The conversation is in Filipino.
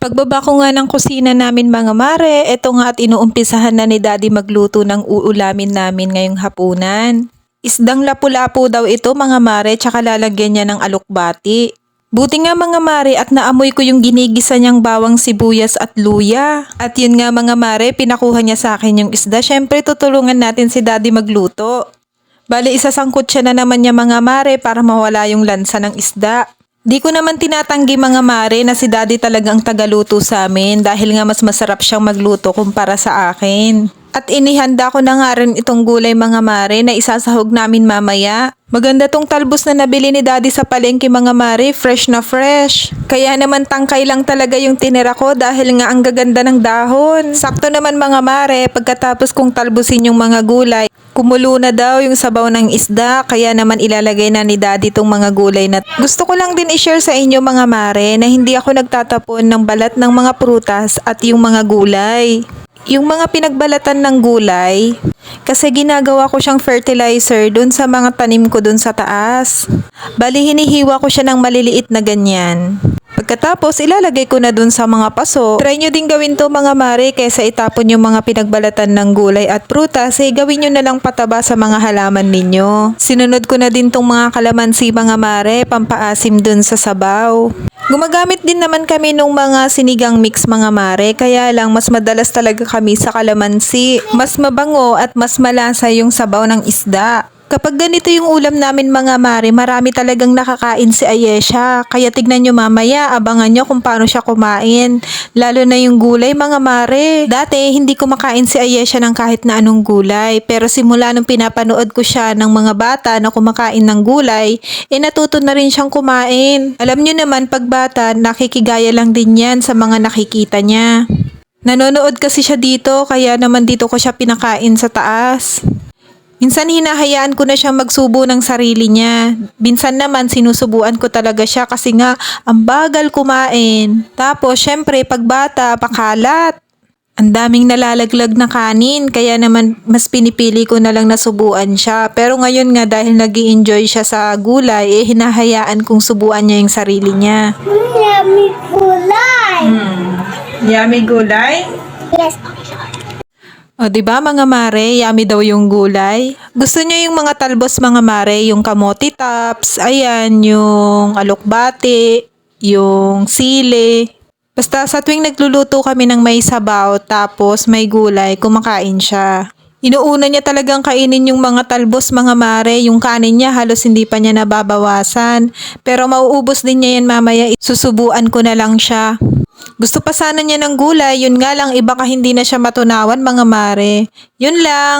Pagbaba ko nga ng kusina namin mga mare, eto nga at inuumpisahan na ni Daddy magluto ng uulamin namin ngayong hapunan. Isdang lapu-lapu daw ito mga mare, tsaka lalagyan niya ng alokbati. Buti nga mga mare at naamoy ko yung ginigisa niyang bawang sibuyas at luya. At yun nga mga mare, pinakuha niya sa akin yung isda. Syempre tutulungan natin si Daddy magluto. Bale isasangkot siya na naman niya mga mare para mawala yung lansa ng isda. Di ko naman tinatanggi mga mare na si Daddy talagang tagaluto sa amin dahil nga mas masarap siyang magluto kumpara sa akin. At inihanda ko na nga rin itong gulay mga mare na isasahog namin mamaya. Maganda tong talbos na nabili ni Daddy sa palengke mga mare, fresh na fresh. Kaya naman tangkay lang talaga yung tinira ko dahil nga ang gaganda ng dahon. Sakto naman mga mare, pagkatapos kong talbusin yung mga gulay, kumulo na daw yung sabaw ng isda, kaya naman ilalagay na ni Daddy tong mga gulay na. Gusto ko lang din i-share sa inyo mga mare na hindi ako nagtatapon ng balat ng mga prutas at yung mga gulay. Yung mga pinagbalatan ng gulay, kasi ginagawa ko siyang fertilizer dun sa mga tanim ko dun sa taas. Bali hinihiwa ko siya ng maliliit na ganyan. Pagkatapos ilalagay ko na dun sa mga paso. Try nyo din gawin to mga mare kaysa itapon yung mga pinagbalatan ng gulay at prutas, gawin nyo na lang pataba sa mga halaman ninyo. Sinunod ko na din tong mga kalamansi mga mare, pampaasim dun sa sabaw. Gumagamit din naman kami nung mga sinigang mix mga mare, kaya lang mas madalas talaga kami sa kalamansi. Mas mabango at mas malasa yung sabaw ng isda. Kapag ganito yung ulam namin mga mare, marami talagang nakakain si Ayesha. Kaya tignan nyo mamaya, abangan nyo kung paano siya kumain. Lalo na yung gulay mga mare. Dati hindi kumakain si Ayesha ng kahit na anong gulay. Pero simula nung pinapanood ko siya ng mga bata na kumakain ng gulay, natuto na rin siyang kumain. Alam nyo naman pag bata, nakikigaya lang din yan sa mga nakikita niya. Nanonood kasi siya dito, kaya naman dito ko siya pinakain sa taas. Minsan hinahayaan ko na siyang magsubo ng sarili niya. Minsan naman sinusubuan ko talaga siya kasi nga ang bagal kumain. Tapos syempre pag bata, pakalat. Ang daming nalalaglag na kanin, kaya naman mas pinipili ko na lang nasubuan siya. Pero ngayon nga dahil nag-i-enjoy siya sa gulay, hinahayaan kong subuan niya yung sarili niya. Yummy gulay! Yummy gulay? Yes. O, diba mga mare, yummy daw yung gulay. Gusto niyo yung mga talbos mga mare, yung kamote tops, ayan, yung alokbati, yung sili. Basta sa tuwing nagluluto kami ng may sabaw, tapos may gulay, kumakain siya. Inuuna niya talagang kainin yung mga talbos mga mare, yung kanin niya halos hindi pa niya nababawasan. Pero mauubos din niya yan mamaya, susubuan ko na lang siya. Gusto pa sana niya ng gulay, yun nga lang iba ka hindi na siya matunawan mga mare. Yun lang.